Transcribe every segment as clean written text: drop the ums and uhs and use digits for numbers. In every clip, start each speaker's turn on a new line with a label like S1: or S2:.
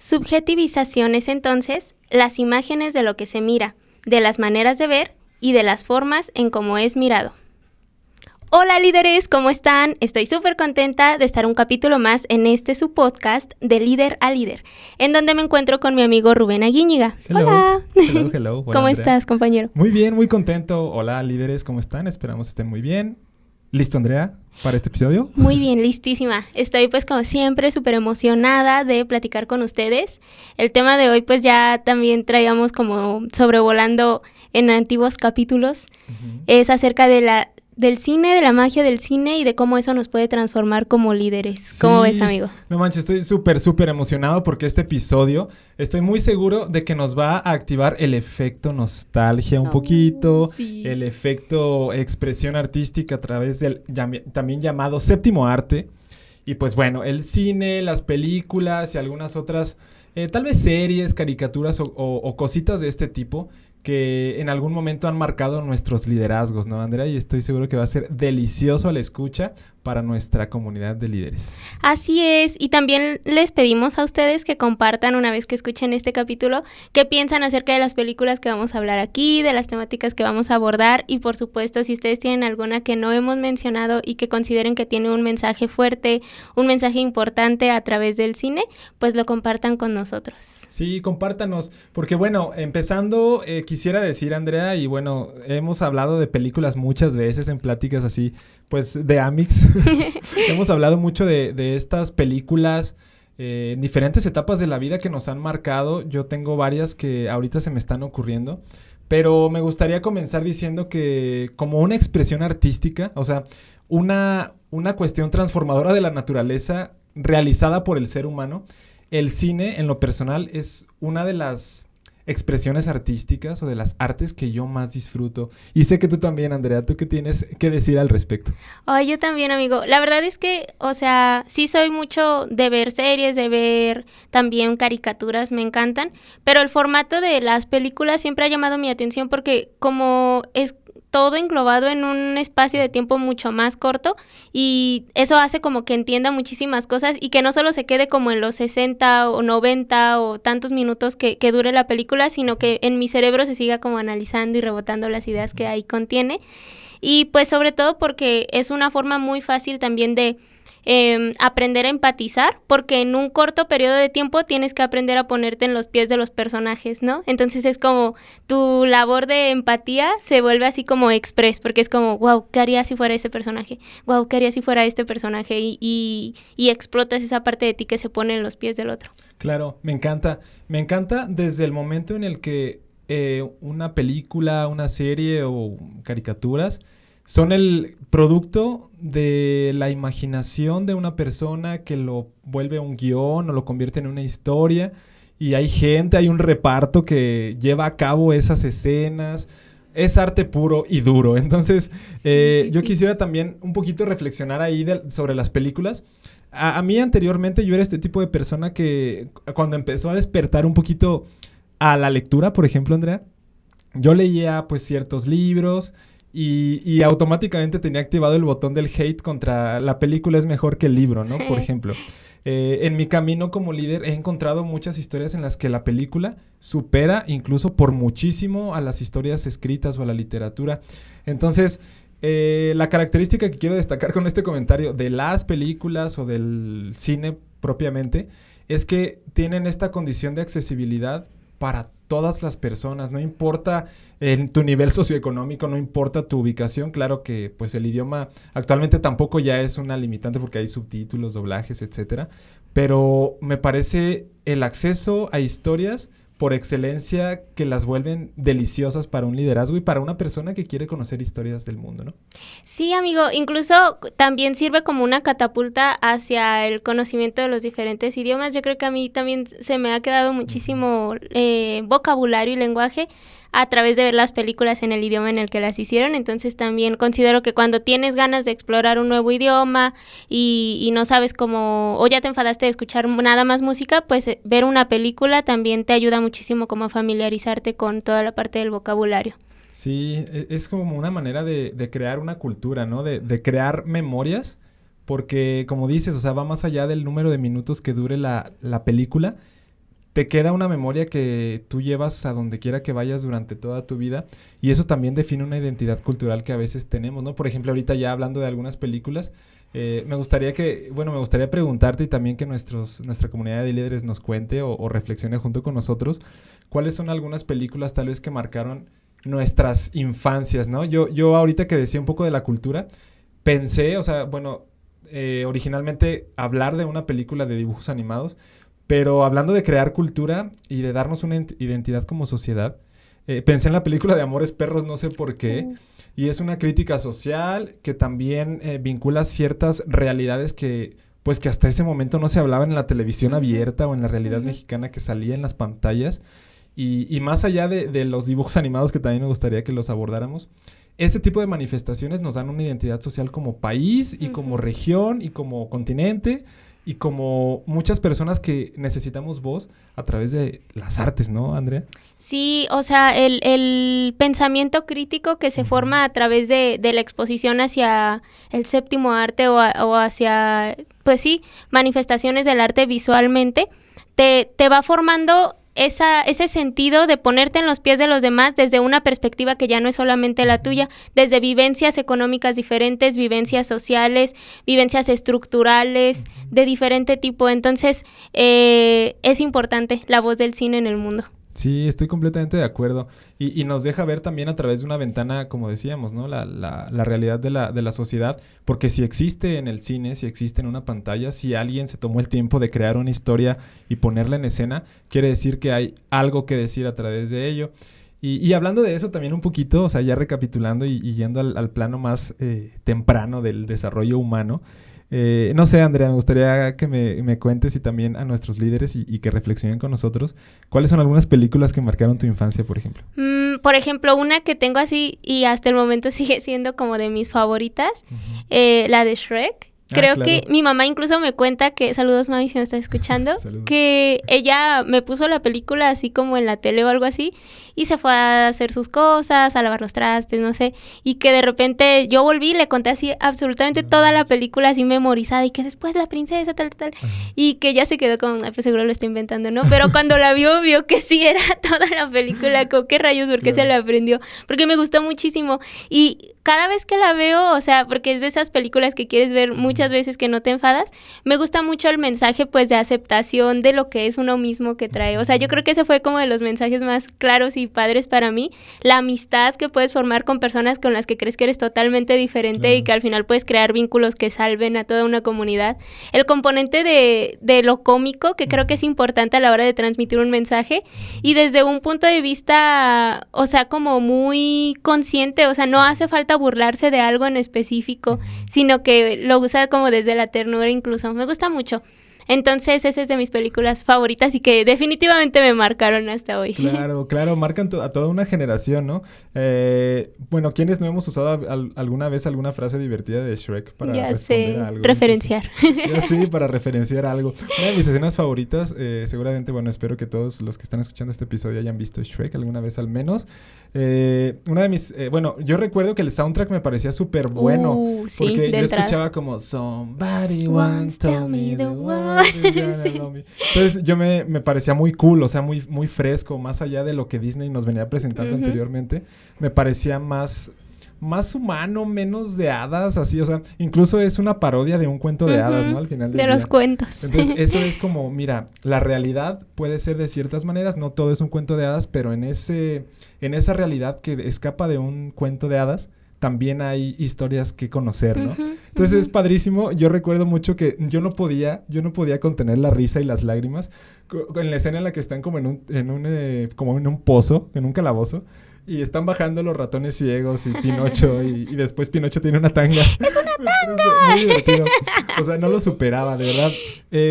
S1: Subjetivización es entonces las imágenes de lo que se mira, de las maneras de ver y de las formas en cómo es mirado. Hola líderes, ¿cómo están? Estoy súper contenta de estar un capítulo más en su podcast de Líder a Líder, en donde me encuentro con mi amigo Rubén Aguíñiga.
S2: Hello.
S1: Hola.
S2: Hello. Hola,
S1: ¿Cómo
S2: Andrea.
S1: estás, compañero?
S2: Muy bien, muy contento. Hola líderes, ¿cómo están? Esperamos estén muy bien. ¿Listo, Andrea, para este episodio?
S1: Muy bien, listísima. Estoy pues como siempre súper emocionada de platicar con ustedes. El tema de hoy pues ya también traíamos como sobrevolando en antiguos capítulos. Es acerca del cine, de la magia del cine y de cómo eso nos puede transformar como líderes. ¿Cómo ves, amigo?
S2: No manches, estoy súper emocionado porque este episodio estoy muy seguro de que nos va a activar el efecto nostalgia un poquito,
S1: sí.
S2: El efecto expresión artística a través del también llamado séptimo arte. Y pues bueno, el cine, las películas y algunas otras, tal vez series, caricaturas o cositas de este tipo que en algún momento han marcado nuestros liderazgos, ¿no, Andrea? Y estoy seguro que va a ser delicioso a la escucha para nuestra comunidad de líderes.
S1: Así es, y también les pedimos a ustedes que compartan una vez que escuchen este capítulo, qué piensan acerca de las películas que vamos a hablar aquí, de las temáticas que vamos a abordar, y por supuesto, si ustedes tienen alguna que no hemos mencionado y que consideren que tiene un mensaje fuerte, un mensaje importante a través del cine, pues lo compartan con nosotros.
S2: Sí, compártanos, porque bueno, empezando, quisiera decir, Andrea, y bueno, hemos hablado de películas muchas veces en pláticas así, pues de Amix. Hemos hablado mucho de estas películas en diferentes etapas de la vida que nos han marcado. Yo tengo varias que ahorita se me están ocurriendo, pero me gustaría comenzar diciendo que como una expresión artística, o sea, una cuestión transformadora de la naturaleza realizada por el ser humano, el cine, en lo personal, es una de las expresiones artísticas o de las artes que yo más disfruto. Y sé que tú también, Andrea. ¿Tú qué tienes que decir al respecto?
S1: Ay, yo también, amigo. La verdad es que, o sea, sí soy mucho de ver series, de ver también caricaturas, me encantan, pero el formato de las películas siempre ha llamado mi atención porque como es todo englobado en un espacio de tiempo mucho más corto y eso hace como que entienda muchísimas cosas y que no solo se quede como en los 60 o 90 o tantos minutos que dure la película, sino que en mi cerebro se siga como analizando y rebotando las ideas que ahí contiene. Y pues sobre todo porque es una forma muy fácil también de aprender a empatizar, porque en un corto periodo de tiempo tienes que aprender a ponerte en los pies de los personajes, ¿no? Entonces es como tu labor de empatía se vuelve así como express, porque es como, wow, ¿qué haría si fuera ese personaje? Wow, ¿qué haría si fuera este personaje? Y explotas esa parte de ti que se pone en los pies del otro.
S2: Claro, me encanta. Me encanta desde el momento en el que una película, una serie o caricaturas son el producto de la imaginación de una persona que lo vuelve un guión o lo convierte en una historia. Y hay gente, hay un reparto que lleva a cabo esas escenas. Es arte puro y duro. Entonces, yo quisiera también un poquito reflexionar ahí sobre las películas. A mí anteriormente yo era este tipo de persona que cuando empezó a despertar un poquito a la lectura, por ejemplo, Andrea, yo leía pues ciertos libros y automáticamente tenía activado el botón del hate contra la película es mejor que el libro, ¿no? Por ejemplo. En mi camino como líder he encontrado muchas historias en las que la película supera incluso por muchísimo a las historias escritas o a la literatura. Entonces, la característica que quiero destacar con este comentario de las películas o del cine propiamente es que tienen esta condición de accesibilidad para todas las personas, no importa tu nivel socioeconómico, no importa tu ubicación. Claro que pues el idioma actualmente tampoco ya es una limitante porque hay subtítulos, doblajes, etcétera, pero me parece el acceso a historias por excelencia que las vuelven deliciosas para un liderazgo y para una persona que quiere conocer historias del mundo, ¿no?
S1: Sí, amigo, incluso también sirve como una catapulta hacia el conocimiento de los diferentes idiomas. Yo creo que a mí también se me ha quedado muchísimo vocabulario y lenguaje a través de ver las películas en el idioma en el que las hicieron. Entonces también considero que cuando tienes ganas de explorar un nuevo idioma y no sabes cómo, o ya te enfadaste de escuchar nada más música, pues ver una película también te ayuda muchísimo como a familiarizarte con toda la parte del vocabulario.
S2: Sí, es como una manera de crear una cultura, ¿no? De crear memorias, porque como dices, o sea, va más allá del número de minutos que dure la película. te queda una memoria que tú llevas a donde quiera que vayas durante toda tu vida, y eso también define una identidad cultural que a veces tenemos, ¿no? Por ejemplo, ahorita ya hablando de algunas películas, me gustaría preguntarte y también que nuestra comunidad de líderes nos cuente o reflexione junto con nosotros, ¿cuáles son algunas películas tal vez que marcaron nuestras infancias, ¿no? Yo ahorita que decía un poco de la cultura, pensé, o sea, bueno, originalmente hablar de una película de dibujos animados, pero hablando de crear cultura y de darnos una identidad como sociedad, pensé en la película de Amores Perros, no sé por qué, y es una crítica social que también vincula ciertas realidades que, pues que hasta ese momento no se hablaban en la televisión abierta o en la realidad mexicana que salía en las pantallas, y más allá de los dibujos animados que también me gustaría que los abordáramos, este tipo de manifestaciones nos dan una identidad social como país y como región y como continente y como muchas personas que necesitamos voz a través de las artes, ¿no, Andrea?
S1: Sí, o sea, el pensamiento crítico que se forma a través de la exposición hacia el séptimo arte o hacia, pues sí, manifestaciones del arte visualmente, te va formando ese sentido de ponerte en los pies de los demás desde una perspectiva que ya no es solamente la tuya, desde vivencias económicas diferentes, vivencias sociales, vivencias estructurales de diferente tipo. Entonces, es importante la voz del cine en el mundo.
S2: Sí, estoy completamente de acuerdo. Y nos deja ver también a través de una ventana, como decíamos, ¿no? La realidad de la sociedad. Porque si existe en el cine, si existe en una pantalla, si alguien se tomó el tiempo de crear una historia y ponerla en escena, quiere decir que hay algo que decir a través de ello. Y hablando de eso también un poquito, o sea, ya recapitulando y yendo al plano más temprano del desarrollo humano. No sé, Andrea, me gustaría que me cuentes y también a nuestros líderes y que reflexionen con nosotros. ¿Cuáles son algunas películas que marcaron tu infancia, por ejemplo?
S1: Por ejemplo, una que tengo así y hasta el momento sigue siendo como de mis favoritas, la de Shrek. Creo que mi mamá incluso me cuenta que, saludos mami si me estás escuchando, que ella me puso la película así como en la tele o algo así y se fue a hacer sus cosas, a lavar los trastes, no sé, y que de repente yo volví y le conté así absolutamente toda la película así memorizada y que después la princesa tal, y que ella se quedó con, pues seguro lo estoy inventando, ¿no? Pero cuando la vio que sí era toda la película, como qué rayos, ¿por qué se la aprendió? Porque me gustó muchísimo y cada vez que la veo, o sea, porque es de esas películas que quieres ver muchas veces que no te enfadas, me gusta mucho el mensaje, pues, de aceptación de lo que es uno mismo que trae. O sea, yo creo que ese fue como de los mensajes más claros y padres para mí. La amistad que puedes formar con personas con las que crees que eres totalmente diferente y que al final puedes crear vínculos que salven a toda una comunidad. El componente de lo cómico, que creo que es importante a la hora de transmitir un mensaje y desde un punto de vista, o sea, como muy consciente, o sea, no hace falta burlarse de algo en específico, sino que lo usa como desde la ternura incluso. Me gusta mucho. Entonces, esa es de mis películas favoritas y que definitivamente me marcaron hasta hoy.
S2: Claro, marcan a toda una generación, ¿no? Bueno, ¿quiénes no hemos usado alguna vez alguna frase divertida de Shrek para responder a algo?
S1: Referenciar.
S2: Sí, para referenciar algo. Una de mis escenas favoritas, seguramente, bueno, espero que todos los que están escuchando este episodio hayan visto Shrek alguna vez al menos. Una de mis, yo recuerdo que el soundtrack me parecía súper bueno.
S1: Sí,
S2: porque yo
S1: entrada.
S2: escuchaba como Somebody once told me the world is gonna love me. Entonces yo me parecía muy cool, o sea, muy, muy fresco, más allá de lo que Disney nos venía presentando anteriormente. Me parecía más humano, menos de hadas, así, o sea, incluso es una parodia de un cuento de hadas, ¿no? Al final del día.
S1: Los cuentos.
S2: Entonces, eso es como, mira, la realidad puede ser de ciertas maneras, no todo es un cuento de hadas, pero en esa realidad que escapa de un cuento de hadas, también hay historias que conocer, ¿no? Entonces es padrísimo. Yo recuerdo mucho que yo no podía contener la risa y las lágrimas en la escena en la que están como como en un pozo, en un calabozo. Y están bajando los ratones ciegos y Pinocho y después Pinocho tiene una tanga.
S1: ¡Es una tanga!
S2: Muy divertido. O sea, no lo superaba, de verdad.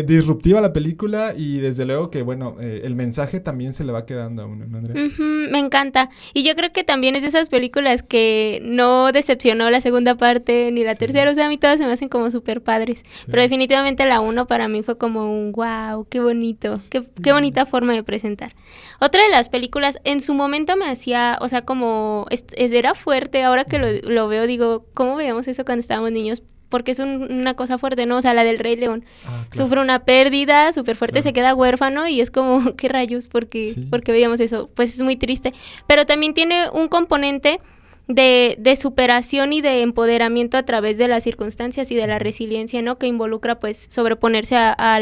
S2: Disruptiva la película y desde luego que, bueno, el mensaje también se le va quedando a uno, ¿no, Andrea?
S1: Me encanta. Y yo creo que también es de esas películas que no decepcionó la segunda parte ni la tercera. O sea, a mí todas se me hacen como súper padres. Sí. Pero definitivamente la 1 para mí fue como un wow, qué bonito. Qué bonita forma de presentar. Otra de las películas, en su momento me hacía... O sea, como era fuerte, ahora que lo veo, digo, ¿cómo veíamos eso cuando estábamos niños? porque es una cosa fuerte, ¿no? O sea, la del Rey León.
S2: Claro.
S1: Sufre una pérdida súper fuerte,
S2: Claro.
S1: se queda huérfano y es como, ¿qué rayos? Porque veíamos eso. Pues es muy triste. Pero también tiene un componente de superación y de empoderamiento a través de las circunstancias y de la resiliencia, ¿no? Que involucra, pues, sobreponerse a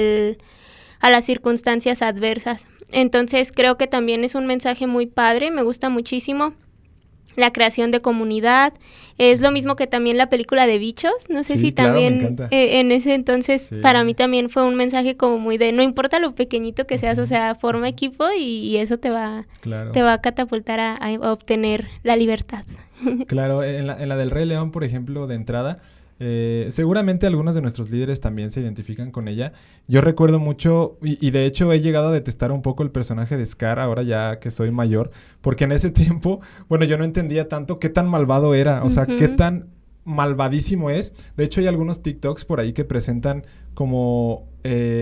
S1: las circunstancias adversas. Entonces, creo que también es un mensaje muy padre, me gusta muchísimo. La creación de comunidad, es lo mismo que también la película de Bichos, no sé si
S2: claro,
S1: también
S2: me encanta.
S1: En ese entonces para mí también fue un mensaje como muy de no importa lo pequeñito que seas, o sea, forma equipo y eso te va a catapultar a obtener la libertad.
S2: Claro, en la del Rey León, por ejemplo, de entrada, seguramente algunos de nuestros líderes también se identifican con ella. Yo recuerdo mucho, y de hecho he llegado a detestar un poco el personaje de Scar ahora ya que soy mayor, porque en ese tiempo, bueno, yo no entendía tanto qué tan malvado era, o sea, qué tan malvadísimo es. De hecho, hay algunos TikToks por ahí que presentan como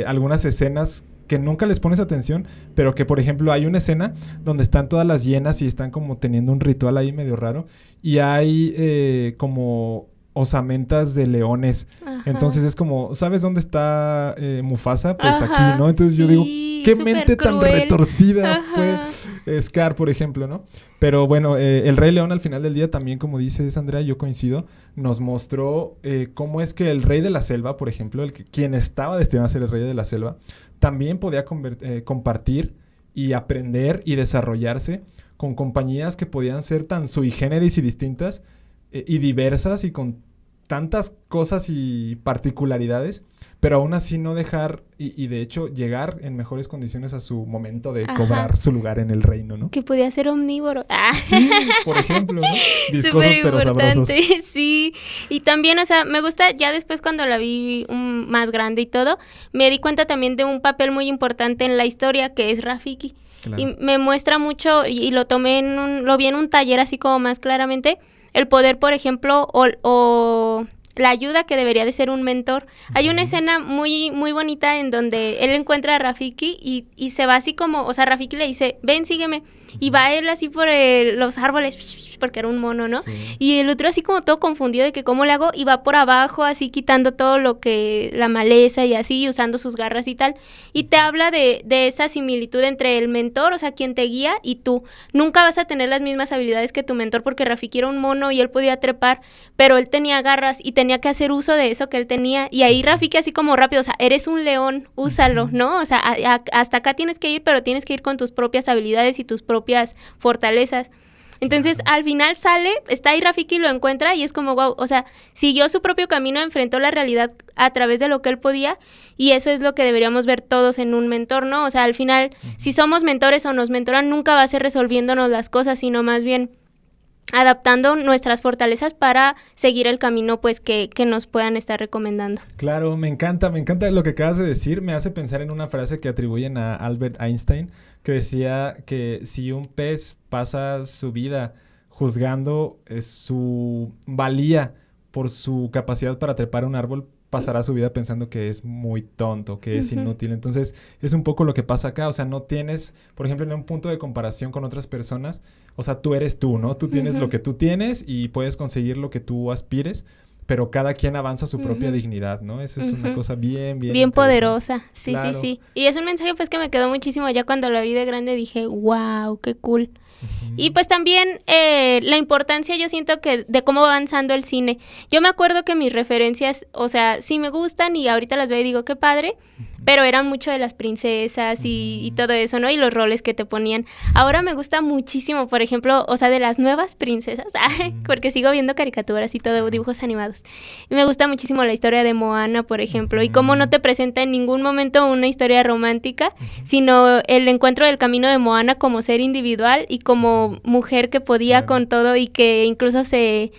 S2: algunas escenas que nunca les pones atención, pero que, por ejemplo, hay una escena donde están todas las hienas y están como teniendo un ritual ahí medio raro, y hay como osamentas de leones. Ajá. Entonces es como, ¿sabes dónde está Mufasa? Pues ajá, aquí, ¿no? Entonces yo digo, qué mente tan retorcida fue Scar, por ejemplo, ¿no? Pero bueno, el Rey León al final del día también, como dices, Andrea, yo coincido, nos mostró cómo es que el Rey de la Selva, por ejemplo, quien estaba destinado a ser el Rey de la Selva, también podía compartir y aprender y desarrollarse con compañías que podían ser tan sui generis y distintas y diversas y con tantas cosas y particularidades, pero aún así no dejar y de hecho llegar en mejores condiciones a su momento de cobrar su lugar en el reino, ¿no?
S1: Que podía ser omnívoro.
S2: Sí, por ejemplo, ¿no? Viscosos pero sabrosos.
S1: Sí, y también, o sea, me gusta, ya después cuando la vi más grande y todo, me di cuenta también de un papel muy importante en la historia que es Rafiki. Claro. Y me muestra mucho, y lo tomé lo vi en un taller así como más claramente, el poder, por ejemplo, o la ayuda que debería de ser un mentor. Hay una escena muy, muy bonita en donde él encuentra a Rafiki y se va así como, o sea, Rafiki le dice, ven, sígueme, y va él así por los árboles, porque era un mono, ¿no? Sí. Y el otro así como todo confundido de que cómo le hago, y va por abajo así quitando todo lo que, la maleza y así, usando sus garras y tal, y te habla de esa similitud entre el mentor, o sea, quien te guía, y tú. Nunca vas a tener las mismas habilidades que tu mentor, porque Rafiki era un mono y él podía trepar, pero él tenía garras y tenía que hacer uso de eso que él tenía, y ahí Rafiki así como rápido, o sea, eres un león, úsalo, ¿no? O sea, hasta acá tienes que ir, pero tienes que ir con tus propias habilidades y tus propias fortalezas. Entonces, al final sale, está ahí Rafiki, lo encuentra y es como, wow, o sea, siguió su propio camino, enfrentó la realidad a través de lo que él podía, y eso es lo que deberíamos ver todos en un mentor, ¿no? O sea, al final, si somos mentores o nos mentoran, nunca va a ser resolviéndonos las cosas, sino más bien adaptando nuestras fortalezas para seguir el camino, pues, que nos puedan estar recomendando.
S2: Claro, me encanta lo que acabas de decir. Me hace pensar en una frase que atribuyen a Albert Einstein, que decía que si un pez pasa su vida juzgando su valía por su capacidad para trepar un árbol, pasará su vida pensando que es muy tonto, que es inútil. Entonces, es un poco lo que pasa acá. O sea, no tienes, por ejemplo, en un punto de comparación con otras personas, o sea, tú eres tú, ¿no? Tú tienes lo que tú tienes y puedes conseguir lo que tú aspires, pero cada quien avanza su propia dignidad, ¿no? Eso es una cosa bien
S1: poderosa. Sí,
S2: claro.
S1: Sí. Y es un mensaje, pues, que me quedó muchísimo. Ya cuando la vi de grande dije, wow, qué cool. Y pues también la importancia, yo siento que de cómo va avanzando el cine. Yo me acuerdo que mis referencias, o sea, sí me gustan y ahorita las veo y digo, qué padre, pero eran mucho de las princesas y todo eso, ¿no? Y los roles que te ponían. Ahora me gusta muchísimo, por ejemplo, o sea, de las nuevas princesas, porque sigo viendo caricaturas y todo, dibujos animados. Y me gusta muchísimo la historia de Moana, por ejemplo, y cómo no te presenta en ningún momento una historia romántica, sino el encuentro del camino de Moana como ser individual y como mujer que podía con todo y que incluso se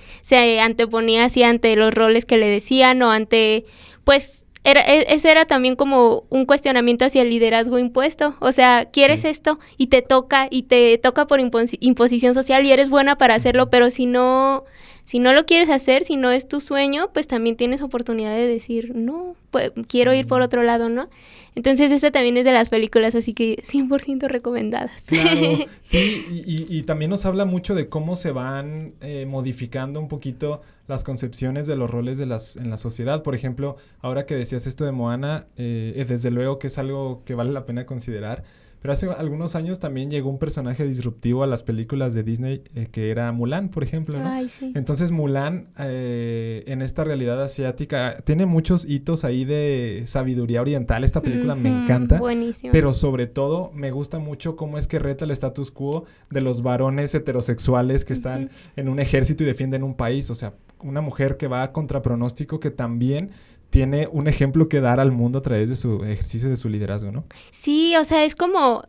S1: anteponía así ante los roles que le decían o ante, pues, ese era también como un cuestionamiento hacia el liderazgo impuesto. O sea, quieres esto y te toca por imposición social y eres buena para hacerlo, pero si no Si no lo quieres hacer, si no es tu sueño, pues también tienes oportunidad de decir, no, pues quiero ir por otro lado, ¿no? Entonces esa también es de las películas, así que 100% recomendadas.
S2: Claro, sí, y también nos habla mucho de cómo se van modificando un poquito las concepciones de los roles en la sociedad. Por ejemplo, ahora que decías esto de Moana, desde luego que es algo que vale la pena considerar. Pero hace algunos años también llegó un personaje disruptivo a las películas de Disney, que era Mulan, por ejemplo, ¿no?
S1: Ay, sí.
S2: Entonces Mulan, en esta realidad asiática, tiene muchos hitos ahí de sabiduría oriental. Esta película me encanta.
S1: Buenísimo.
S2: Pero sobre todo me gusta mucho cómo es que reta el status quo de los varones heterosexuales que están en un ejército y defienden un país. O sea, una mujer que va contra pronóstico, que también tiene un ejemplo que dar al mundo a través de su ejercicio de su liderazgo, ¿no?
S1: Sí, o sea, es como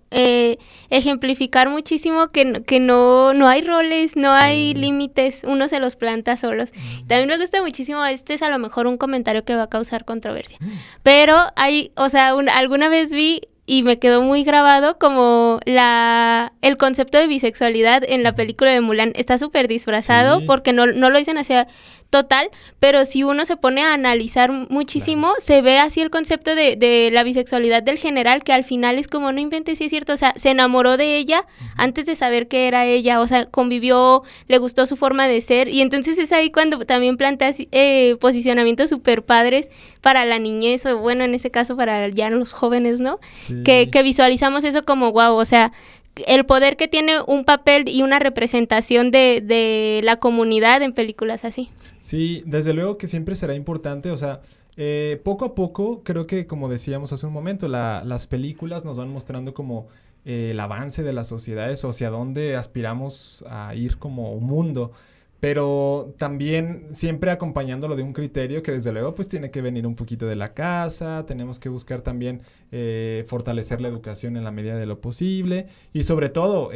S1: ejemplificar muchísimo que no hay roles, no hay límites, uno se los planta solos. También me gusta muchísimo, este es a lo mejor un comentario que va a causar controversia, pero hay, o sea, alguna vez vi y me quedó muy grabado como el concepto de bisexualidad en la película de Mulan. Está súper disfrazado porque no lo dicen así total, pero si uno se pone a analizar muchísimo, se ve así el concepto de la bisexualidad del general, que al final es como, no inventes, sí es cierto, o sea, se enamoró de ella antes de saber que era ella, o sea, convivió, le gustó su forma de ser, y entonces es ahí cuando también plantea posicionamientos súper padres para la niñez, o bueno, en ese caso para ya los jóvenes, ¿no? Sí. Que visualizamos eso como wow, o sea, el poder que tiene un papel y una representación de la comunidad en películas así.
S2: Sí, desde luego que siempre será importante, o sea, poco a poco, creo que como decíamos hace un momento, las películas nos van mostrando como el avance de las sociedades o hacia dónde aspiramos a ir como mundo, pero también siempre acompañándolo de un criterio que desde luego pues tiene que venir un poquito de la casa, tenemos que buscar también fortalecer la educación en la medida de lo posible y sobre todo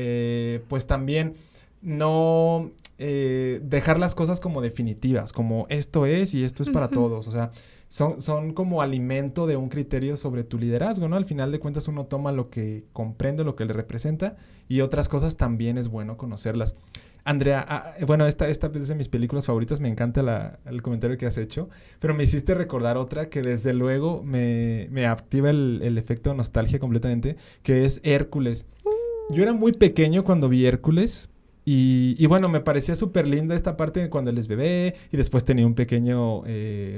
S2: pues también no dejar las cosas como definitivas, como esto es y esto es para todos, o sea, son como alimento de un criterio sobre tu liderazgo, ¿no? Al final de cuentas uno toma lo que comprende, lo que le representa y otras cosas también es bueno conocerlas. Andrea, bueno, esta es de mis películas favoritas, me encanta el comentario que has hecho, pero me hiciste recordar otra que desde luego me activa el efecto de nostalgia completamente, que es Hércules. Yo era muy pequeño cuando vi Hércules y bueno, me parecía súper linda esta parte de cuando él es bebé y después tenía un pequeño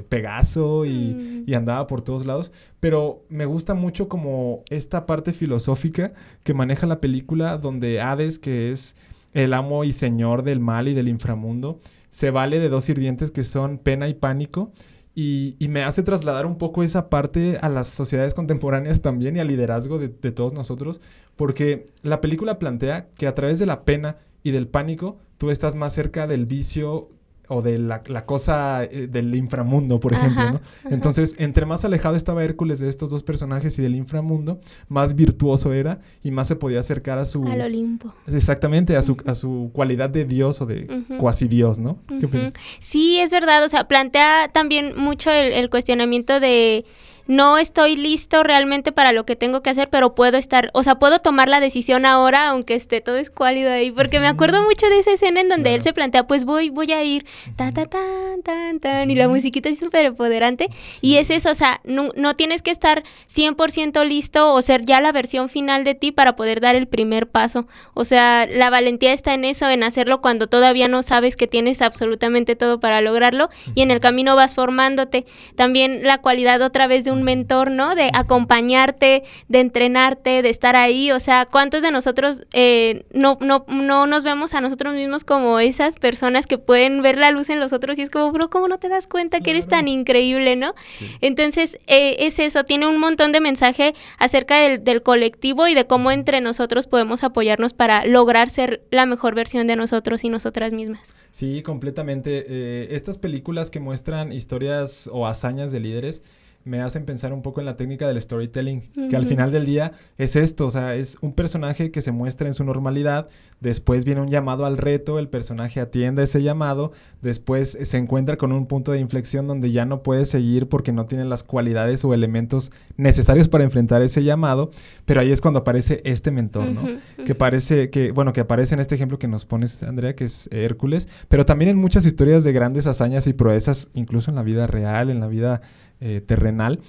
S2: Pegaso y andaba por todos lados, pero me gusta mucho como esta parte filosófica que maneja la película donde Hades, que es el amo y señor del mal y del inframundo, se vale de dos sirvientes que son Pena y Pánico y me hace trasladar un poco esa parte a las sociedades contemporáneas también y al liderazgo de todos nosotros, porque la película plantea que a través de la pena y del pánico tú estás más cerca del vicio o de la cosa del inframundo, por ejemplo, ¿no? Entonces, entre más alejado estaba Hércules de estos dos personajes y del inframundo, más virtuoso era y más se podía acercar al
S1: Olimpo.
S2: Exactamente, a su cualidad de dios o de cuasi dios, ¿no? ¿Qué opinas?
S1: Sí, es verdad, o sea, plantea también mucho el cuestionamiento de no estoy listo realmente para lo que tengo que hacer, pero puedo tomar la decisión ahora, aunque esté todo escuálido ahí, porque me acuerdo mucho de esa escena en donde él se plantea, pues voy a ir, ta, ta, tan, tan, tan, y la musiquita es súper empoderante, y es eso, o sea, no tienes que estar 100% listo o ser ya la versión final de ti para poder dar el primer paso, o sea, la valentía está en eso, en hacerlo cuando todavía no sabes que tienes absolutamente todo para lograrlo, y en el camino vas formándote. También la cualidad otra vez de un mentor, ¿no? De acompañarte, de entrenarte, de estar ahí, o sea, ¿cuántos de nosotros no nos vemos a nosotros mismos como esas personas que pueden ver la luz en los otros y es como, bro, ¿cómo no te das cuenta que eres tan increíble, ¿no? Sí. Entonces, es eso, tiene un montón de mensaje acerca del colectivo y de cómo entre nosotros podemos apoyarnos para lograr ser la mejor versión de nosotros y nosotras mismas.
S2: Sí, completamente. Estas películas que muestran historias o hazañas de líderes me hacen pensar un poco en la técnica del storytelling, que al final del día es esto, o sea, es un personaje que se muestra en su normalidad, después viene un llamado al reto, el personaje atiende ese llamado, después se encuentra con un punto de inflexión donde ya no puede seguir porque no tiene las cualidades o elementos necesarios para enfrentar ese llamado, pero ahí es cuando aparece este mentor, ¿no? Que aparece en este ejemplo que nos pones, Andrea, que es Hércules, pero también en muchas historias de grandes hazañas y proezas, incluso en la vida real, en la vida terrenal.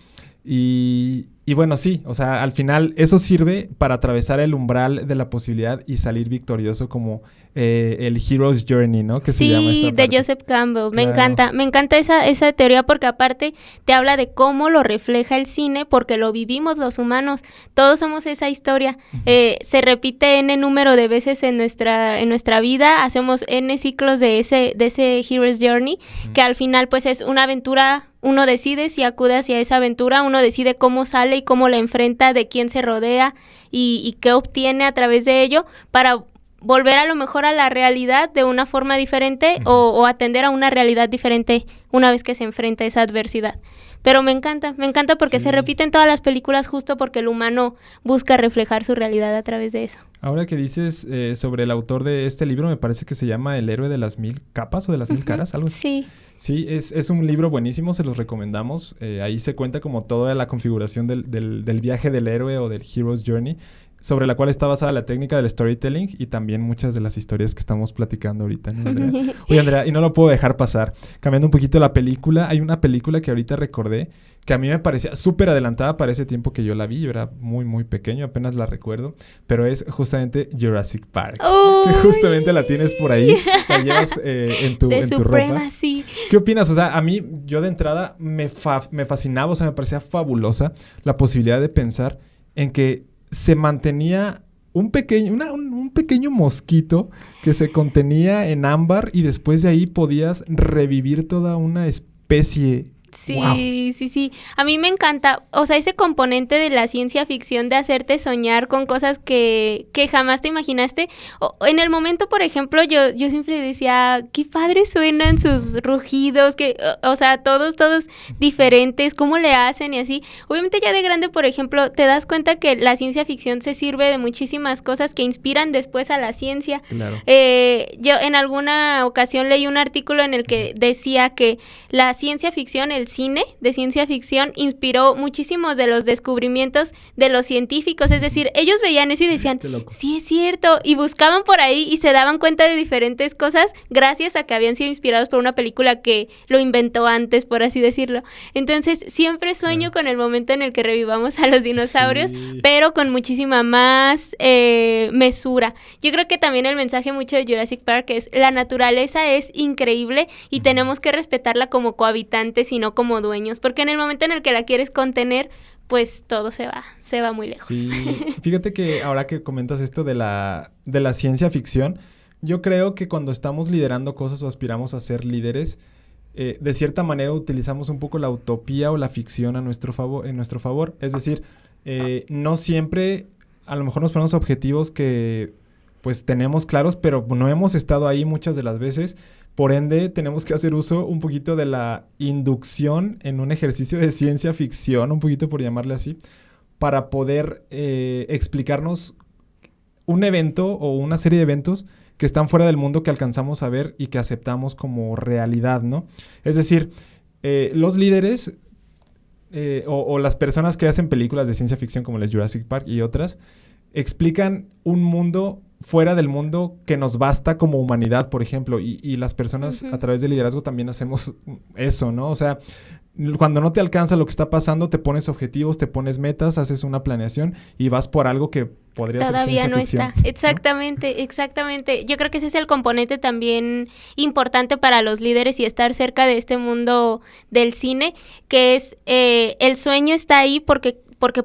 S2: Y bueno, sí, o sea, al final eso sirve para atravesar el umbral de la posibilidad y salir victorioso como el Hero's Journey, ¿no? Que se llama esta
S1: de
S2: parte.
S1: Joseph Campbell.
S2: Claro.
S1: Me encanta esa teoría porque aparte te habla de cómo lo refleja el cine porque lo vivimos los humanos. Todos somos esa historia. Se repite N número de veces en nuestra vida. Hacemos N ciclos de ese Hero's Journey que al final pues es una aventura. Uno decide si acude hacia esa aventura, uno decide cómo sale y cómo la enfrenta, de quién se rodea y qué obtiene a través de ello para volver a lo mejor a la realidad de una forma diferente o atender a una realidad diferente una vez que se enfrenta a esa adversidad. Pero me encanta porque se repite en todas las películas justo porque el humano busca reflejar su realidad a través de eso.
S2: Ahora que dices sobre el autor de este libro, me parece que se llama El héroe de las 1000 capas o de las 1000 caras, algo así.
S1: Sí.
S2: Sí, es un libro buenísimo, se los recomendamos. Ahí se cuenta como toda la configuración del viaje del héroe o del Hero's Journey, sobre la cual está basada la técnica del storytelling y también muchas de las historias que estamos platicando ahorita, ¿no, Andrea? Oye, Andrea, y no lo puedo dejar pasar. Cambiando un poquito la película, hay una película que ahorita recordé que a mí me parecía súper adelantada para ese tiempo que yo la vi. Yo era muy, muy pequeño, apenas la recuerdo, pero es justamente Jurassic Park. Que justamente la tienes por ahí, la llevas en tu ropa.
S1: Sí.
S2: ¿Qué opinas? O sea, a mí, yo de entrada me fascinaba, o sea, me parecía fabulosa la posibilidad de pensar en que se mantenía un pequeño mosquito que se contenía en ámbar y después de ahí podías revivir toda una especie.
S1: Sí,
S2: ¡Wow!
S1: sí. A mí me encanta, o sea, ese componente de la ciencia ficción de hacerte soñar con cosas que jamás te imaginaste. En el momento, por ejemplo, yo siempre decía, qué padres suenan sus rugidos, o sea, todos diferentes, cómo le hacen y así. Obviamente ya de grande, por ejemplo, te das cuenta que la ciencia ficción se sirve de muchísimas cosas que inspiran después a la ciencia.
S2: Claro.
S1: Yo en alguna ocasión leí un artículo en el que decía que la ciencia ficción, el cine de ciencia ficción inspiró muchísimos de los descubrimientos de los científicos, es decir, ellos veían eso y decían, sí es cierto, y buscaban por ahí y se daban cuenta de diferentes cosas gracias a que habían sido inspirados por una película que lo inventó antes, por así decirlo. Entonces, siempre sueño con el momento en el que revivamos a los dinosaurios, pero con muchísima más mesura. Yo creo que también el mensaje mucho de Jurassic Park es, la naturaleza es increíble y tenemos que respetarla como cohabitantes y no como dueños, porque en el momento en el que la quieres contener, pues todo se va muy lejos.
S2: Sí, fíjate que ahora que comentas esto de la ciencia ficción, yo creo que cuando estamos liderando cosas o aspiramos a ser líderes, de cierta manera utilizamos un poco la utopía o la ficción en nuestro favor. Es decir, no siempre, a lo mejor nos ponemos objetivos que pues tenemos claros, pero no hemos estado ahí muchas de las veces. Por ende, tenemos que hacer uso un poquito de la inducción en un ejercicio de ciencia ficción, un poquito por llamarle así, para poder explicarnos un evento o una serie de eventos que están fuera del mundo que alcanzamos a ver y que aceptamos como realidad, ¿no? Es decir, los líderes o las personas que hacen películas de ciencia ficción como las Jurassic Park y otras, explican un mundo fuera del mundo que nos basta como humanidad, por ejemplo, y las personas a través del liderazgo también hacemos eso, ¿no? O sea, cuando no te alcanza lo que está pasando, te pones objetivos, te pones metas, haces una planeación y vas por algo que podría ser ciencia ficción.
S1: Todavía no está. Exactamente. Yo creo que ese es el componente también importante para los líderes y estar cerca de este mundo del cine, que es el sueño está ahí porque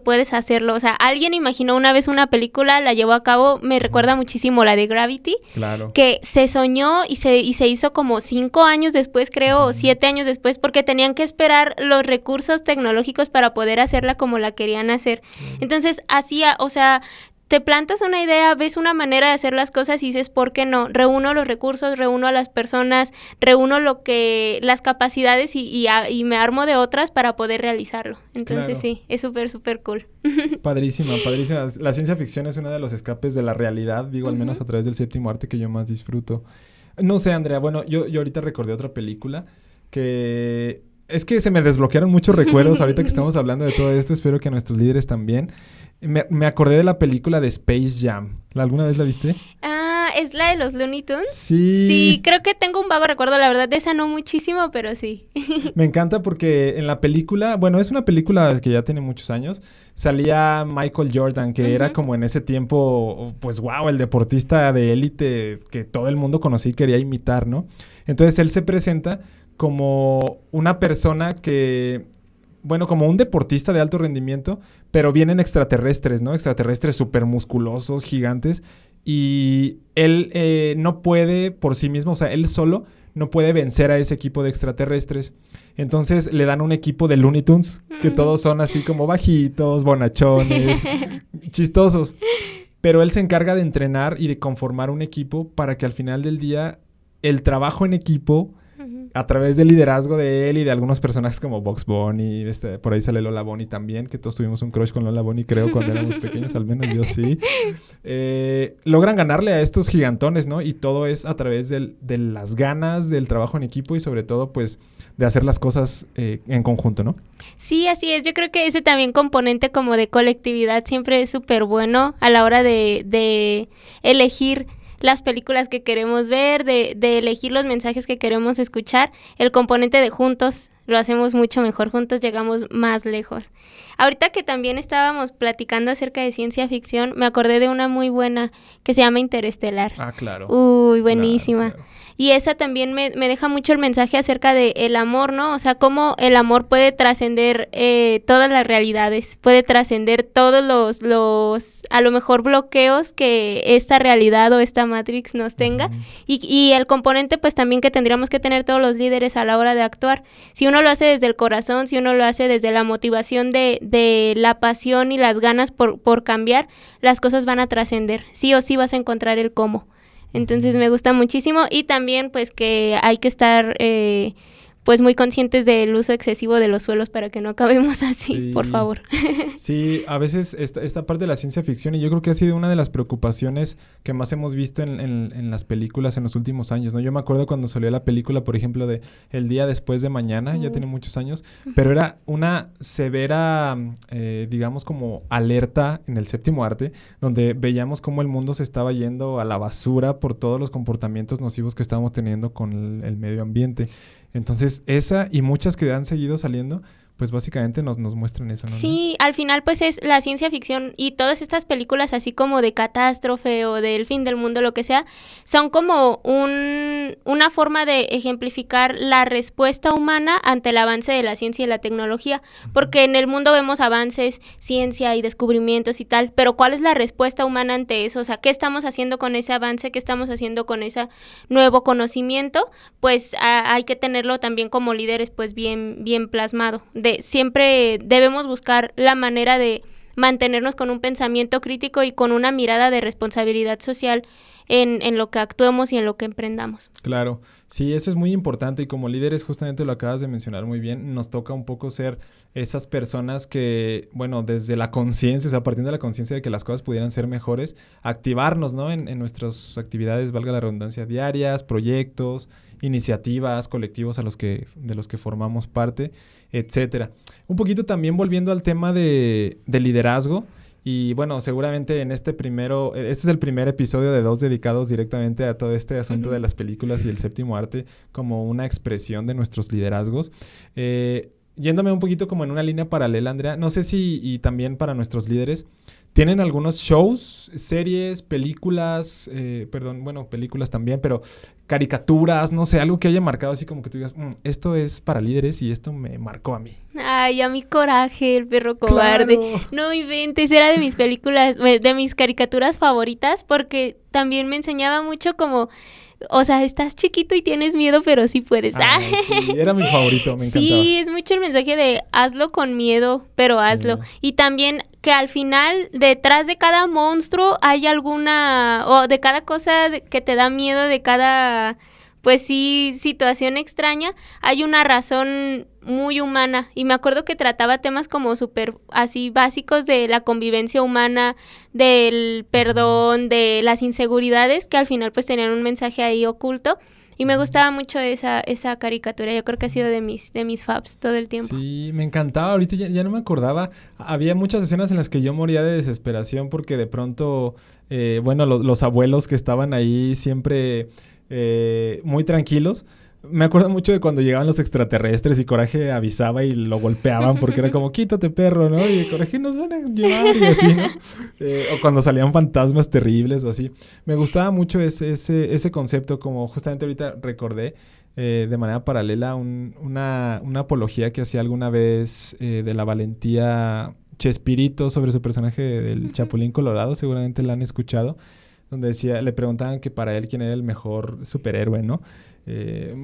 S1: puedes hacerlo. O sea, alguien imaginó una vez una película, la llevó a cabo, me recuerda muchísimo la de Gravity,
S2: claro,
S1: que se soñó y se hizo como 5 años después, creo, o 7 años después, porque tenían que esperar los recursos tecnológicos para poder hacerla como la querían hacer. Entonces, hacía, o sea, te plantas una idea, ves una manera de hacer las cosas y dices, ¿por qué no? Reúno los recursos, reúno a las personas, reúno las capacidades y me armo de otras para poder realizarlo. Entonces sí, es súper, súper cool.
S2: Padrísima, padrísima. La ciencia ficción es uno de los escapes de la realidad, digo, al menos a través del séptimo arte que yo más disfruto. No sé, Andrea, bueno, yo ahorita recordé otra película que... Es que se me desbloquearon muchos recuerdos ahorita que estamos hablando de todo esto. Espero que nuestros líderes también. Me acordé de la película de Space Jam. ¿Alguna vez la viste?
S1: Ah, ¿es la de los Looney Tunes?
S2: Sí.
S1: Sí, creo que tengo un vago recuerdo, la verdad, de esa no muchísimo, pero sí.
S2: Me encanta porque en la película, bueno, es una película que ya tiene muchos años, salía Michael Jordan, que era como en ese tiempo, pues wow, el deportista de élite que todo el mundo conocía y quería imitar, ¿no? Entonces él se presenta como una persona que, bueno, como un deportista de alto rendimiento, pero vienen extraterrestres, ¿no? Extraterrestres súper musculosos, gigantes, y él no puede por sí mismo, o sea, él solo no puede vencer a ese equipo de extraterrestres. Entonces le dan un equipo de Looney Tunes, que todos son así como bajitos, bonachones, chistosos. Pero él se encarga de entrenar y de conformar un equipo para que al final del día el trabajo en equipo, a través del liderazgo de él y de algunos personajes como Bugs Bunny, por ahí sale Lola Bunny también, que todos tuvimos un crush con Lola Bunny, creo, cuando éramos pequeños, al menos yo sí. Logran ganarle a estos gigantones, ¿no? Y todo es a través de las ganas, del trabajo en equipo y sobre todo, pues, de hacer las cosas en conjunto, ¿no?
S1: Sí, así es. Yo creo que ese también componente como de colectividad siempre es súper bueno a la hora de elegir las películas que queremos ver, de elegir los mensajes que queremos escuchar. El componente de juntos lo hacemos mucho mejor, juntos llegamos más lejos. Ahorita que también estábamos platicando acerca de ciencia ficción, me acordé de una muy buena que se llama Interestelar.
S2: Ah, claro.
S1: Uy, buenísima.
S2: Claro.
S1: Y esa también me deja mucho el mensaje acerca de el amor, ¿no? O sea, cómo el amor puede trascender todas las realidades, puede trascender todos los a lo mejor bloqueos que esta realidad o esta Matrix nos tenga. Y el componente pues también que tendríamos que tener todos los líderes a la hora de actuar. Si uno lo hace desde el corazón, si uno lo hace desde la motivación de la pasión y las ganas por cambiar, las cosas van a trascender. Sí o sí vas a encontrar el cómo. Entonces me gusta muchísimo y también pues que hay que estar pues muy conscientes del uso excesivo de los suelos para que no acabemos así, sí. Por favor.
S2: Sí, a veces esta parte de la ciencia ficción, y yo creo que ha sido una de las preocupaciones que más hemos visto en las películas en los últimos años, ¿no? Yo me acuerdo cuando salió la película, por ejemplo, de El día después de mañana, ya tiene muchos años, pero era una severa, digamos, como alerta en el séptimo arte, donde veíamos cómo el mundo se estaba yendo a la basura por todos los comportamientos nocivos que estábamos teniendo con el medio ambiente. Entonces, esa y muchas que han seguido saliendo, pues básicamente nos muestran eso, ¿no?
S1: Sí, al final pues es la ciencia ficción y todas estas películas así como de catástrofe o del fin del mundo, lo que sea, son como una forma de ejemplificar la respuesta humana ante el avance de la ciencia y la tecnología, porque en el mundo vemos avances, ciencia y descubrimientos y tal, pero ¿cuál es la respuesta humana ante eso? O sea, ¿qué estamos haciendo con ese avance? ¿Qué estamos haciendo con ese nuevo conocimiento? Pues hay que tenerlo también como líderes pues bien plasmado. Siempre debemos buscar la manera de mantenernos con un pensamiento crítico y con una mirada de responsabilidad social en lo que actuemos y en lo que emprendamos.
S2: Claro, sí, eso es muy importante y como líderes, justamente lo acabas de mencionar muy bien, nos toca un poco ser esas personas que, bueno, desde la conciencia, o sea, partiendo de la conciencia de que las cosas pudieran ser mejores, activarnos, ¿no? En nuestras actividades, valga la redundancia, diarias, proyectos, iniciativas, colectivos de los que formamos parte, etcétera. Un poquito también volviendo al tema de liderazgo. Y bueno, seguramente este es el primer episodio de 2 dedicados directamente a todo este asunto de las películas y el séptimo arte como una expresión de nuestros liderazgos. Yéndome un poquito como en una línea paralela, Andrea, no sé si, y también para nuestros líderes, ¿tienen algunos shows, series, películas, películas también, pero caricaturas, no sé, algo que haya marcado así como que tú digas, esto es para líderes y esto me marcó a mí?
S1: Ay, a mi Coraje, el perro cobarde. ¡Claro! No inventes, era de mis películas, de mis caricaturas favoritas porque también me enseñaba mucho como o sea, estás chiquito y tienes miedo, pero sí puedes.
S2: Sí, era mi favorito, me encantaba.
S1: Sí, es mucho el mensaje de hazlo con miedo, pero hazlo. Y también que al final, detrás de cada monstruo hay alguna, o de cada cosa que te da miedo, de cada, pues sí, situación extraña, hay una razón muy humana. Y me acuerdo que trataba temas como súper así básicos de la convivencia humana, del perdón, de las inseguridades, que al final pues tenían un mensaje ahí oculto. Y me gustaba mucho esa caricatura. Yo creo que ha sido de mis faves todo el tiempo.
S2: Sí, me encantaba. Ahorita ya no me acordaba. Había muchas escenas en las que yo moría de desesperación porque de pronto, bueno, los abuelos que estaban ahí siempre muy tranquilos. Me acuerdo mucho de cuando llegaban los extraterrestres y Coraje avisaba y lo golpeaban porque era como, quítate perro, ¿no? Y Coraje nos van a llevar y así, ¿no? O cuando salían fantasmas terribles o así. Me gustaba mucho ese concepto, como justamente ahorita recordé de manera paralela una apología que hacía alguna vez de la valentía Chespirito sobre su personaje del Chapulín Colorado, seguramente la han escuchado, donde decía, le preguntaban que para él quién era el mejor superhéroe, ¿no?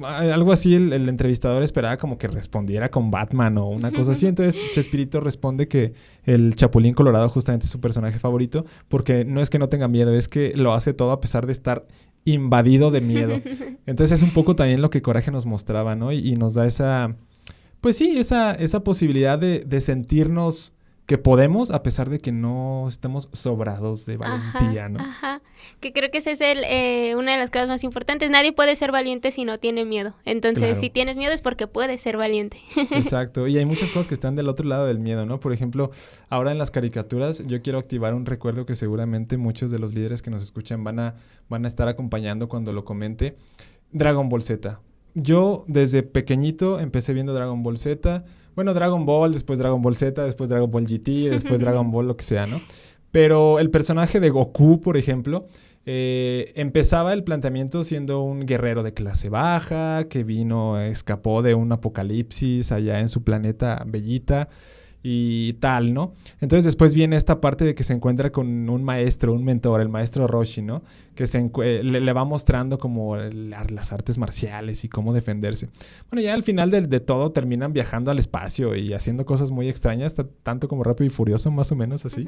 S2: Algo así, el entrevistador esperaba como que respondiera con Batman o una cosa así. Entonces Chespirito responde que el Chapulín Colorado justamente es su personaje favorito porque no es que no tenga miedo, es que lo hace todo a pesar de estar invadido de miedo. Entonces es un poco también lo que Coraje nos mostraba, ¿no? Y nos da esa, pues sí, esa posibilidad de sentirnos que podemos a pesar de que no estemos sobrados de valentía, ¿no?
S1: Ajá, que creo que esa es una de las cosas más importantes. Nadie puede ser valiente si no tiene miedo. Entonces,
S2: Claro.
S1: si tienes miedo es porque puedes ser valiente.
S2: Exacto, y hay muchas cosas que están del otro lado del miedo, ¿no? Por ejemplo, ahora en las caricaturas yo quiero activar un recuerdo que seguramente muchos de los líderes que nos escuchan van a estar acompañando cuando lo comente. Dragon Ball Z. Yo desde pequeñito empecé viendo Dragon Ball Z. Bueno, Dragon Ball, después Dragon Ball Z, después Dragon Ball GT, después Dragon Ball lo que sea, ¿no? Pero el personaje de Goku, por ejemplo, empezaba el planteamiento siendo un guerrero de clase baja, que escapó de un apocalipsis allá en su planeta Bellita y tal, ¿no? Entonces después viene esta parte de que se encuentra con un maestro, un mentor, el maestro Roshi, ¿no? Que le va mostrando como las artes marciales y cómo defenderse. Bueno, ya al final de todo terminan viajando al espacio y haciendo cosas muy extrañas, tanto como Rápido y Furioso, más o menos así.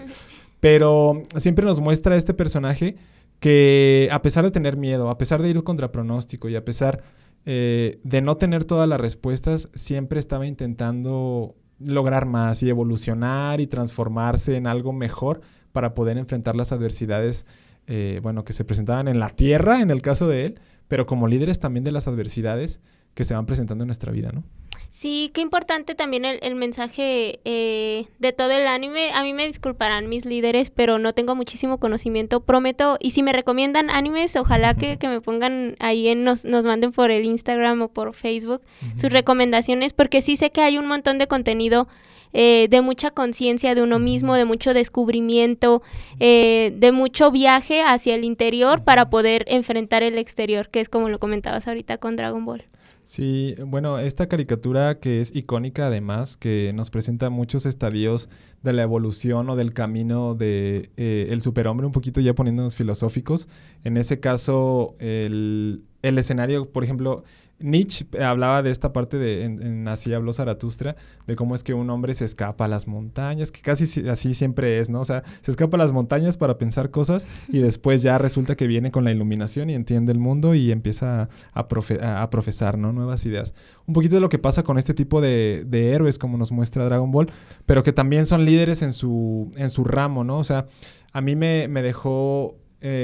S2: Pero siempre nos muestra este personaje que a pesar de tener miedo, a pesar de ir contra pronóstico y a pesar de no tener todas las respuestas, siempre estaba intentando lograr más y evolucionar y transformarse en algo mejor para poder enfrentar las adversidades, que se presentaban en la Tierra, en el caso de él, pero como líderes también de las adversidades que se van presentando en nuestra vida, ¿no?
S1: Sí, qué importante también el mensaje de todo el anime. A mí me disculparán mis líderes, pero no tengo muchísimo conocimiento. Prometo, y si me recomiendan animes, ojalá que me pongan ahí, nos manden por el Instagram o por Facebook sus recomendaciones, porque sí sé que hay un montón de contenido de mucha conciencia de uno mismo, de mucho descubrimiento, de mucho viaje hacia el interior para poder enfrentar el exterior, que es como lo comentabas ahorita con Dragon Ball.
S2: Sí, bueno, esta caricatura que es icónica además, que nos presenta muchos estadios de la evolución o del camino de el superhombre, un poquito ya poniéndonos filosóficos. En ese caso, el escenario, por ejemplo, Nietzsche hablaba de esta parte en Así habló Zaratustra, de cómo es que un hombre se escapa a las montañas, que casi así siempre es, ¿no? O sea, se escapa a las montañas para pensar cosas y después ya resulta que viene con la iluminación y entiende el mundo y empieza a profesar, ¿no? Nuevas ideas. Un poquito de lo que pasa con este tipo de héroes, como nos muestra Dragon Ball, pero que también son líderes en su ramo, ¿no? O sea, a mí me dejó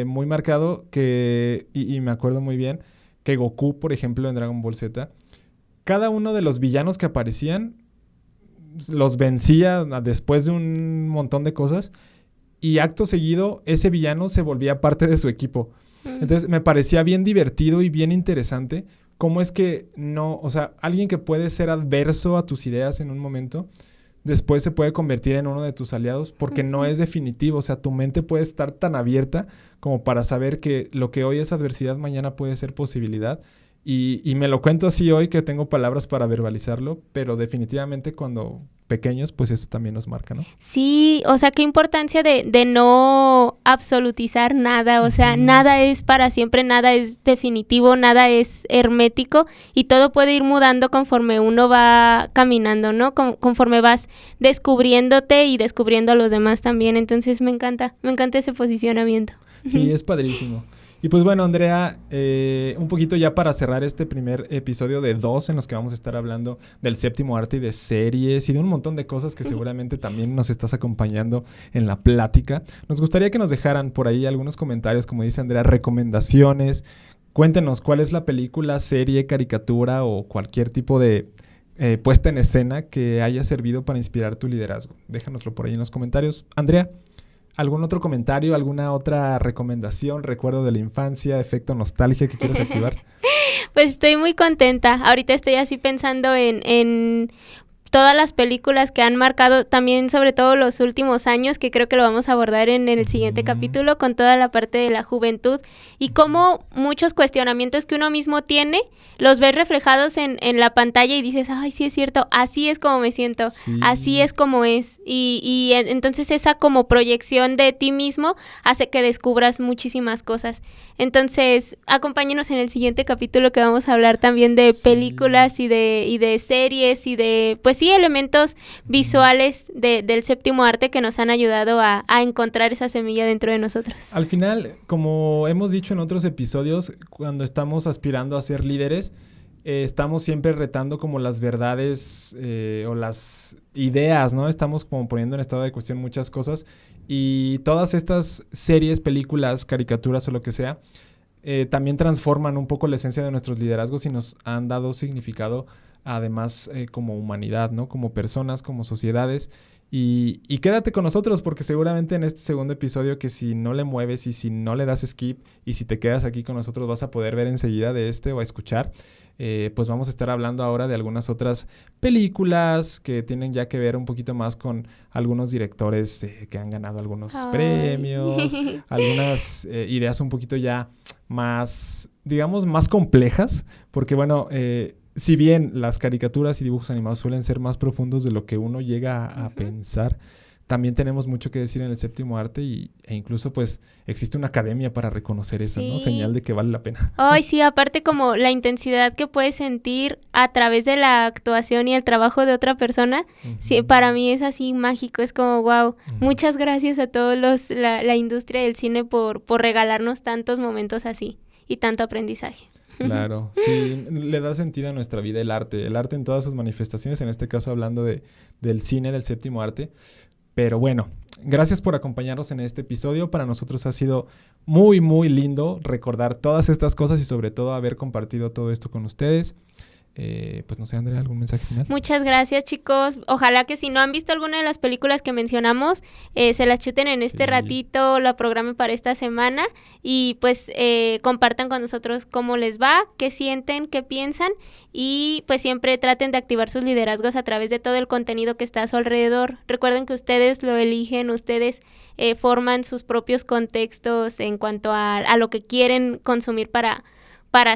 S2: muy marcado y me acuerdo muy bien, que Goku, por ejemplo, en Dragon Ball Z, cada uno de los villanos que aparecían los vencía después de un montón de cosas y acto seguido ese villano se volvía parte de su equipo. Entonces me parecía bien divertido y bien interesante cómo es que alguien que puede ser adverso a tus ideas en un momento, después se puede convertir en uno de tus aliados porque no es definitivo. O sea, tu mente puede estar tan abierta como para saber que lo que hoy es adversidad, mañana puede ser posibilidad Y me lo cuento así hoy que tengo palabras para verbalizarlo, pero definitivamente cuando pequeños, pues eso también nos marca, ¿no?
S1: Sí, o sea, qué importancia de no absolutizar nada, o sea, nada es para siempre, nada es definitivo, nada es hermético y todo puede ir mudando conforme uno va caminando, ¿no? Conforme vas descubriéndote y descubriendo a los demás también, entonces me encanta ese posicionamiento.
S2: Sí, es padrísimo. Y pues bueno, Andrea, un poquito ya para cerrar este primer episodio de 2 en los que vamos a estar hablando del séptimo arte y de series y de un montón de cosas que seguramente también nos estás acompañando en la plática. Nos gustaría que nos dejaran por ahí algunos comentarios, como dice Andrea, recomendaciones. Cuéntenos cuál es la película, serie, caricatura o cualquier tipo de puesta en escena que haya servido para inspirar tu liderazgo. Déjanoslo por ahí en los comentarios. Andrea, ¿algún otro comentario, alguna otra recomendación, recuerdo de la infancia, efecto nostalgia que quieras activar?
S1: Pues estoy muy contenta. Ahorita estoy así pensando en todas las películas que han marcado también, sobre todo los últimos años, que creo que lo vamos a abordar en el siguiente capítulo, con toda la parte de la juventud y cómo muchos cuestionamientos que uno mismo tiene los ves reflejados en la pantalla y dices, ay, sí es cierto, así es como me siento,
S2: Sí.
S1: así es como es. Y entonces esa como proyección de ti mismo hace que descubras muchísimas cosas. Entonces, acompáñenos en el siguiente capítulo que vamos a hablar también de películas y de series y de, pues sí, elementos visuales del séptimo arte que nos han ayudado a encontrar esa semilla dentro de nosotros.
S2: Al final, como hemos dicho en otros episodios, cuando estamos aspirando a ser líderes, estamos siempre retando como las verdades o las ideas, ¿no? Estamos como poniendo en estado de cuestión muchas cosas y todas estas series, películas, caricaturas o lo que sea, también transforman un poco la esencia de nuestros liderazgos y nos han dado significado además como humanidad, ¿no? Como personas, como sociedades. Y quédate con nosotros porque seguramente en este segundo episodio que si no le mueves y si no le das skip y si te quedas aquí con nosotros vas a poder ver enseguida de este o a escuchar, pues vamos a estar hablando ahora de algunas otras películas que tienen ya que ver un poquito más con algunos directores que han ganado algunos premios, algunas ideas un poquito ya más, digamos, más complejas, porque bueno, si bien las caricaturas y dibujos animados suelen ser más profundos de lo que uno llega a pensar, también tenemos mucho que decir en el séptimo arte e incluso pues existe una academia para reconocer eso, ¿no? Señal de que vale la pena.
S1: Ay, sí, aparte como la intensidad que puedes sentir a través de la actuación y el trabajo de otra persona, sí, para mí es así mágico, es como wow. Muchas gracias a todos la industria del cine por regalarnos tantos momentos así y tanto aprendizaje.
S2: Claro, sí, le da sentido a nuestra vida el arte en todas sus manifestaciones, en este caso hablando del cine, del séptimo arte. Pero bueno, gracias por acompañarnos en este episodio. Para nosotros ha sido muy, muy lindo recordar todas estas cosas y sobre todo haber compartido todo esto con ustedes. Pues no sé, Andrea, ¿algún mensaje final?
S1: Muchas gracias, chicos. Ojalá que si no han visto alguna de las películas que mencionamos, se las chuten en este ratito, la programen para esta semana y pues compartan con nosotros cómo les va, qué sienten, qué piensan y pues siempre traten de activar sus liderazgos a través de todo el contenido que está a su alrededor. Recuerden que ustedes lo eligen, ustedes forman sus propios contextos en cuanto a lo que quieren consumir para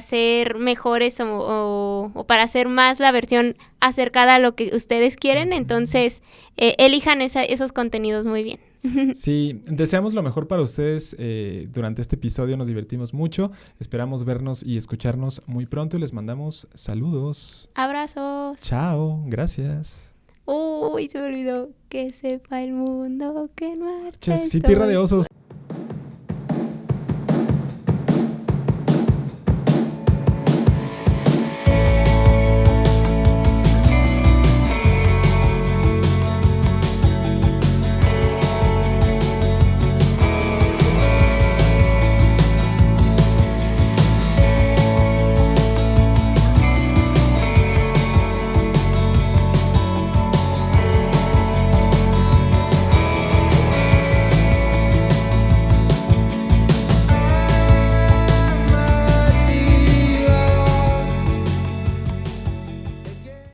S1: ser mejores o para hacer más la versión acercada a lo que ustedes quieren, entonces elijan esos contenidos muy bien.
S2: Sí, deseamos lo mejor para ustedes durante este episodio, nos divertimos mucho, esperamos vernos y escucharnos muy pronto y les mandamos saludos.
S1: Abrazos.
S2: Chao, gracias.
S1: Uy, se me olvidó que sepa el mundo que en marcha
S2: City Radio Osos.